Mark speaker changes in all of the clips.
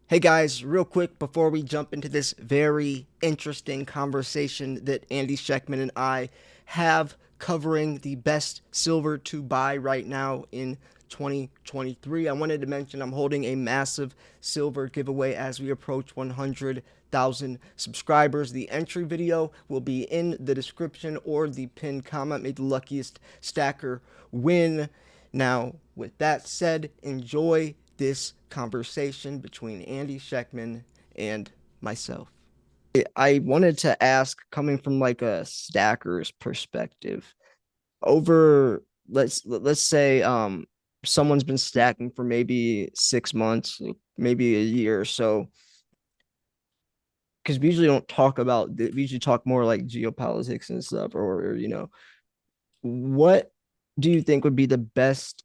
Speaker 1: Hey guys, real quick before we jump into this very interesting conversation that Andy Shectman and I have covering the best silver to buy right now in 2023, I wanted to mention I'm holding a massive silver giveaway as we approach 100,000 subscribers. The entry video will be in the description or the pinned comment. May the luckiest stacker win. Now, with that said, enjoy this conversation between Andy Shectman and myself. I wanted to ask, coming from like a stacker's perspective, over let's say someone's been stacking for maybe 6 months, maybe a year or so, because we usually don't talk about we usually talk more like geopolitics and stuff, or what do you think would be the best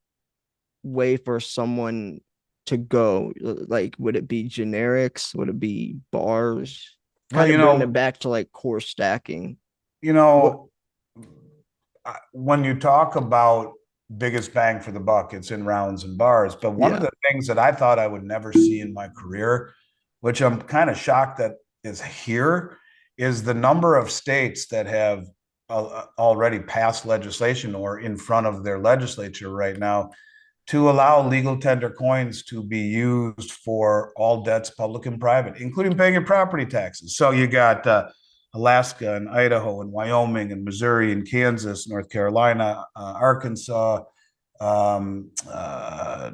Speaker 1: way for someone to go? Like, would it be generics? Would it be bars?
Speaker 2: Well,
Speaker 1: Kind of bringing it back to like core stacking.
Speaker 2: you
Speaker 1: What?
Speaker 2: know, when you talk about biggest bang for the buck, it's in rounds and bars. But one of
Speaker 1: Yeah,
Speaker 2: the things that I thought I would never see in my career, which I'm kind of shocked that is here, is the number of states that have already passed legislation or in front of their legislature right now to allow legal tender coins to be used for all debts, public and private, including paying your property taxes. So you got Alaska and Idaho and Wyoming and Missouri and Kansas, North Carolina, Arkansas, um, uh,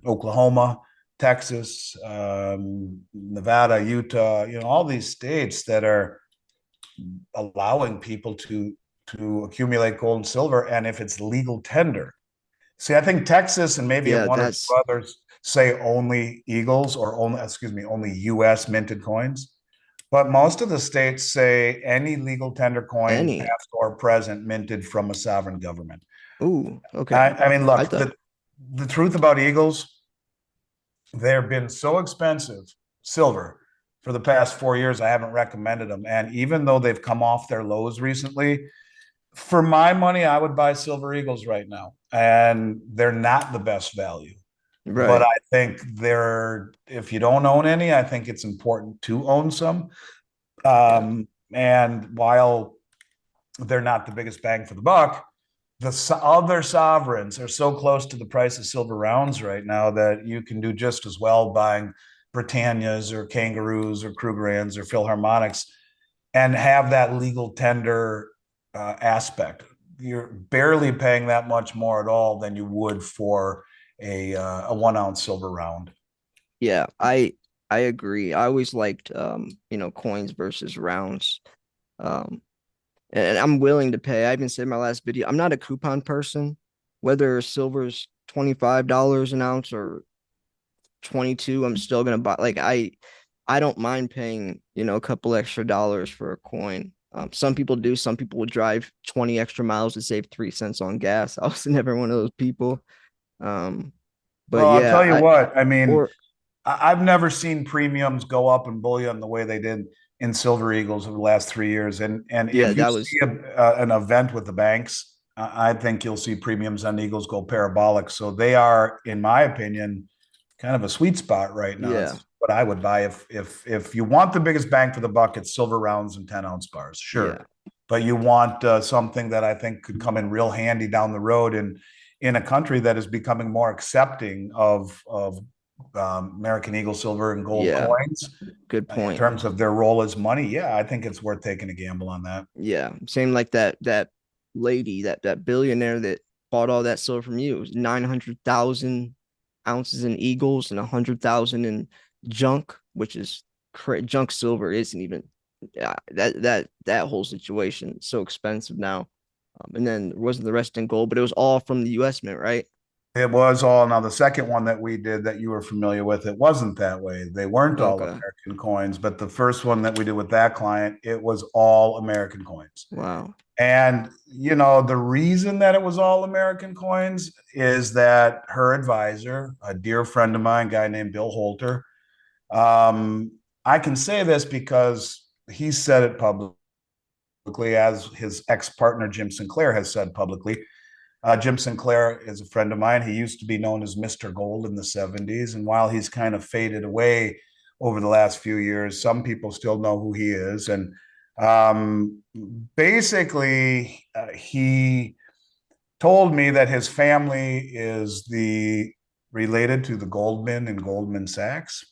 Speaker 2: Oklahoma, Texas, Nevada, Utah, all these states that are allowing people to accumulate gold and silver. And if it's legal tender, see, I think Texas and maybe
Speaker 1: yeah,
Speaker 2: one or two
Speaker 1: that's
Speaker 2: others say only Eagles or only, excuse me, only U.S. minted coins. But most of the states say any legal tender coin,
Speaker 1: any.
Speaker 2: past or present, minted from a sovereign government.
Speaker 1: Ooh, okay.
Speaker 2: I mean,
Speaker 1: I
Speaker 2: look,
Speaker 1: thought,
Speaker 2: the truth about Eagles, they've been so expensive, silver, for the past 4 years. I haven't recommended them. And even though they've come off their lows recently, for my money, I would buy Silver Eagles right now. And they're not the best value. But
Speaker 1: right.
Speaker 2: I think if you don't own any, I think it's important to own some.
Speaker 1: Yeah,
Speaker 2: And while they're not the biggest bang for the buck, the other sovereigns are so close to the price of silver rounds right now that you can do just as well buying Britannias or Kangaroos or Krugerrands or Philharmonics and have that legal tender aspect. You're barely paying that much more at all than you would for a 1 ounce silver round.
Speaker 1: yeah. I agree. I always liked coins versus rounds. Um, and I'm willing to pay. I even said in my last video, I'm not a coupon person. Whether silver's $25 an ounce or 22, I'm still gonna buy. Like, I don't mind paying, a couple extra dollars for a coin. Some people do. Some people would drive 20 extra miles to save 3 cents on gas. I was never one of those people. Um, but
Speaker 2: Well, I'll
Speaker 1: yeah,
Speaker 2: tell you
Speaker 1: I
Speaker 2: what, I mean,
Speaker 1: or
Speaker 2: I've never seen premiums go up in bullion the way they did in Silver Eagles over the last 3 years. And
Speaker 1: yeah,
Speaker 2: if you
Speaker 1: that
Speaker 2: see
Speaker 1: was
Speaker 2: an event with the banks, I think you'll see premiums on Eagles go parabolic. So they are, in my opinion, kind of a sweet spot right now.
Speaker 1: yeah,
Speaker 2: It's what I would buy if you want the biggest bang for the buck. It's silver rounds and 10 ounce bars,
Speaker 1: yeah,
Speaker 2: sure, but you want something that I think could come in real handy down the road in a country that is becoming more accepting of American Eagle silver and gold
Speaker 1: yeah.
Speaker 2: coins
Speaker 1: Good
Speaker 2: in
Speaker 1: point.
Speaker 2: terms of their role as money. Yeah, I think it's worth taking a gamble on that.
Speaker 1: Yeah, same like that lady, that billionaire that bought all that silver from you. It was 900,000 ounces in Eagles and 100,000 in junk, which is junk silver isn't even, yeah, that whole situation is so expensive now. And then wasn't the rest in gold, but it was all from the U.S. Mint, right?
Speaker 2: It was all now the second one that we did that you were familiar with, it wasn't that way. They weren't all
Speaker 1: Okay.
Speaker 2: American coins, but the first one that we did with that client, it was all American coins.
Speaker 1: Wow.
Speaker 2: And the reason that it was all American coins is that her advisor, a dear friend of mine, a guy named Bill Holter, I can say this because he said it publicly, as his ex-partner Jim Sinclair has said publicly. Jim Sinclair is a friend of mine. He used to be known as Mr. Gold in the 70s. And while he's kind of faded away, over the last few years. Some people still know who he is. And um, basically, he told me that his family is the related to the Goldman and Goldman Sachs,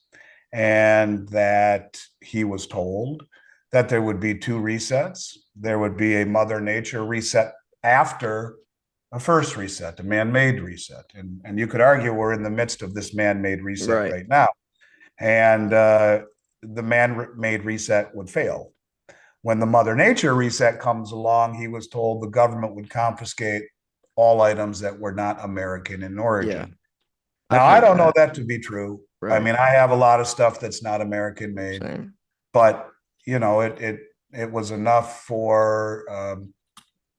Speaker 2: and that he was told that there would be two resets. There would be a Mother Nature reset after a first reset, a man-made reset. And you could argue we're in the midst of this man-made reset
Speaker 1: Right.
Speaker 2: right now. And the man-made reset would fail. When the Mother Nature reset comes along, he was told the government would confiscate all items that were not American in
Speaker 1: Yeah.
Speaker 2: origin. Now,
Speaker 1: I've
Speaker 2: I
Speaker 1: heard
Speaker 2: don't know
Speaker 1: that.
Speaker 2: that to be true. I
Speaker 1: Right.
Speaker 2: mean, I have a lot of stuff that's not American made,
Speaker 1: Same.
Speaker 2: but it was enough for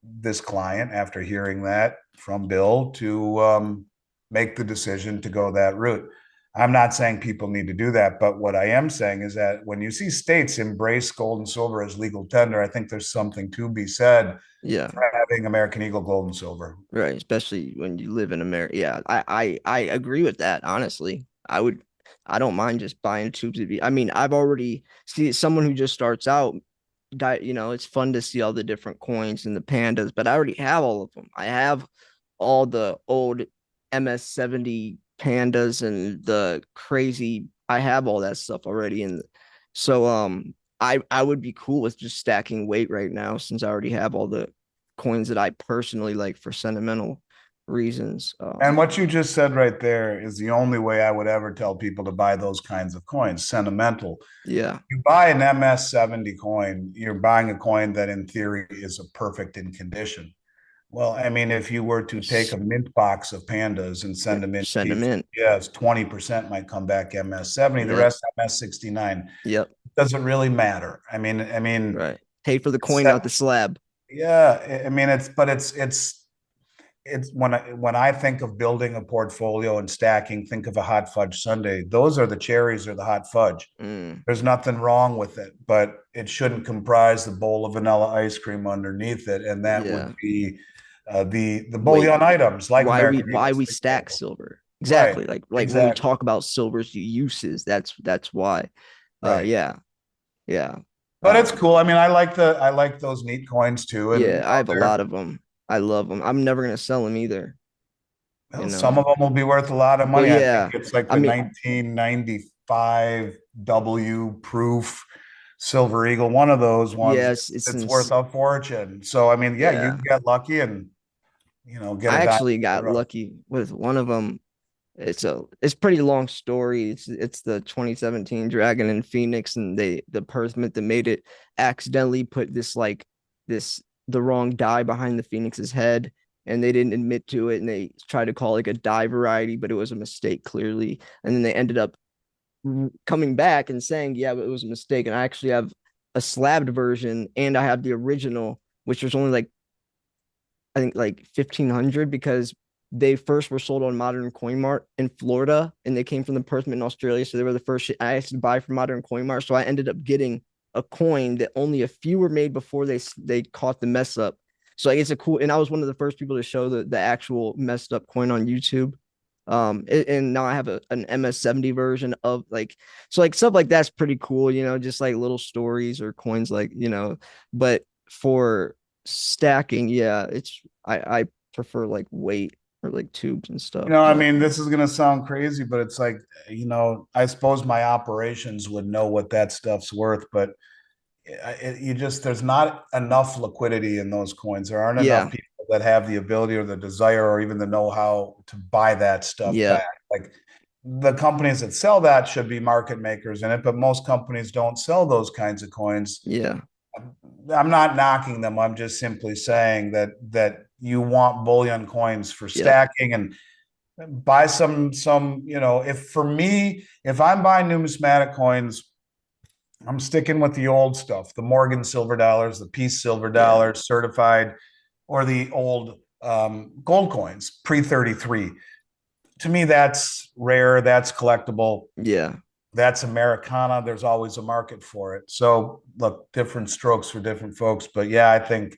Speaker 2: this client, after hearing that from Bill, to make the decision to go that route. I'm not saying people need to do that, but what I am saying is that when you see states embrace gold and silver as legal tender, I think there's something to be said
Speaker 1: Yeah.
Speaker 2: for having American Eagle gold and silver.
Speaker 1: Right. Especially when you live in America. Yeah. I agree with that, honestly. I don't mind just buying tubes of I mean, I've already see someone who just starts out, it's fun to see all the different coins and the pandas, but I already have all of them. I have all the old MS-70 pandas and the crazy. I have all that stuff already, and so I would be cool with just stacking weight right now since I already have all the coins that I personally like for sentimental reasons.
Speaker 2: And what you just said right there is the only way I would ever tell people to buy those kinds of coins, sentimental.
Speaker 1: Yeah,
Speaker 2: You buy an MS-70 coin, you're buying a coin that in theory is a perfect in condition. Well, I mean, if you were to take a mint box of pandas and send them in
Speaker 1: send them
Speaker 2: pieces,
Speaker 1: in.
Speaker 2: yes, 20% might come back MS-70, the
Speaker 1: Yep,
Speaker 2: rest MS-69.
Speaker 1: yep,
Speaker 2: Doesn't really matter. I mean,
Speaker 1: right. Pay for the coin out the slab.
Speaker 2: yeah, I mean, it's when I think of building a portfolio and stacking, think of a hot fudge sundae. Those are the cherries or the hot fudge.
Speaker 1: Mm,
Speaker 2: There's nothing wrong with it, but it shouldn't comprise the bowl of vanilla ice cream underneath it, and that would
Speaker 1: yeah.
Speaker 2: be the
Speaker 1: Weight.
Speaker 2: bullion items like American
Speaker 1: Why
Speaker 2: Eagles,
Speaker 1: we
Speaker 2: for
Speaker 1: stack
Speaker 2: example.
Speaker 1: silver.
Speaker 2: Right,
Speaker 1: Exactly. Like when we
Speaker 2: exactly.
Speaker 1: talk about silver's uses, that's why.
Speaker 2: Right.
Speaker 1: Yeah, yeah.
Speaker 2: But it's
Speaker 1: Um,
Speaker 2: cool. I mean, I like those neat coins too, and
Speaker 1: yeah, I have a lot of them. I love them. I'm never gonna sell them either, you
Speaker 2: well, some
Speaker 1: know.
Speaker 2: of them will be worth a lot of
Speaker 1: Well,
Speaker 2: money. I think
Speaker 1: yeah.
Speaker 2: it's like
Speaker 1: I
Speaker 2: the
Speaker 1: mean,
Speaker 2: 1995 W proof Silver Eagle, one of those ones
Speaker 1: yes, it's
Speaker 2: that's
Speaker 1: in,
Speaker 2: worth a fortune. So I mean, yeah, you
Speaker 1: yeah.
Speaker 2: can get lucky and get a
Speaker 1: I
Speaker 2: dime
Speaker 1: actually
Speaker 2: in the
Speaker 1: got
Speaker 2: rough.
Speaker 1: lucky with one of them. It's pretty long story. It's the 2017 Dragon in Phoenix, and the person that made it accidentally put this the wrong die behind the Phoenix's head, and they didn't admit to it, and they tried to call it like a die variety, but it was a mistake clearly, and then they ended up coming back and saying, yeah, but it was a mistake, and I actually have a slabbed version, and I have the original, which was only like I think like 1,500 because they first were sold on Modern Coin Mart in Florida and they came from the person in Australia. So they were the first shit I actually buy from Modern Coin Mart. So I ended up getting a coin that only a few were made before they caught the mess up. So it's a cool, and I was one of the first people to show the actual messed up coin on YouTube. And now I have an MS-70 version of like stuff like that's pretty cool, just like little stories or coins but for stacking, yeah, I prefer like weight or like tubes and stuff.
Speaker 2: I
Speaker 1: But
Speaker 2: mean, this is going to sound crazy, but it's like, I suppose my operations would know what that stuff's worth, but there's not enough liquidity in those coins. There aren't enough
Speaker 1: yeah,
Speaker 2: people that have the ability or the desire or even the know-how to buy that stuff
Speaker 1: yep,
Speaker 2: back. Like the companies that sell that should be market makers in it, but most companies don't sell those kinds of coins.
Speaker 1: yeah,
Speaker 2: I'm not knocking them. I'm just simply saying that you want bullion coins for
Speaker 1: yep,
Speaker 2: stacking and buy some, if I'm buying numismatic coins, I'm sticking with the old stuff, the Morgan silver dollars, the Peace silver
Speaker 1: yeah,
Speaker 2: dollars, certified, or the old gold coins, pre 33. To me, that's rare, that's collectible,
Speaker 1: yeah,
Speaker 2: that's Americana. There's always a market for it. So, look, different strokes for different folks. But yeah, I think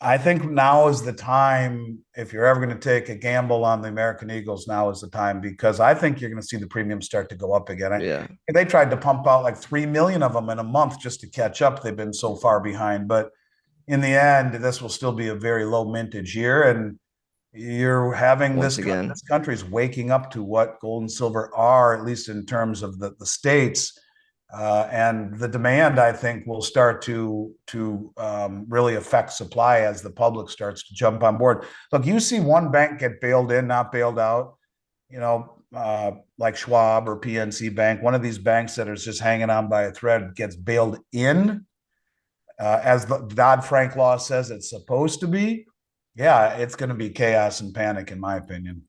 Speaker 2: I think now is the time, if you're ever going to take a gamble on the American Eagles, now is the time, because I think you're going to see the premiums start to go up again.
Speaker 1: Yeah.
Speaker 2: They tried to pump out like 3 million of them in a month just to catch up. They've been so far behind. But in the end, this will still be a very low mintage year. And you're having
Speaker 1: Once again.
Speaker 2: this country's waking up to what gold and silver are, at least in terms of the states. And the demand, I think, will start to really affect supply as the public starts to jump on board. Look, you see one bank get bailed in, not bailed out, like Schwab or PNC Bank, one of these banks that is just hanging on by a thread gets bailed in, as the Dodd-Frank law says it's supposed to be. Yeah, it's going to be chaos and panic, in my opinion.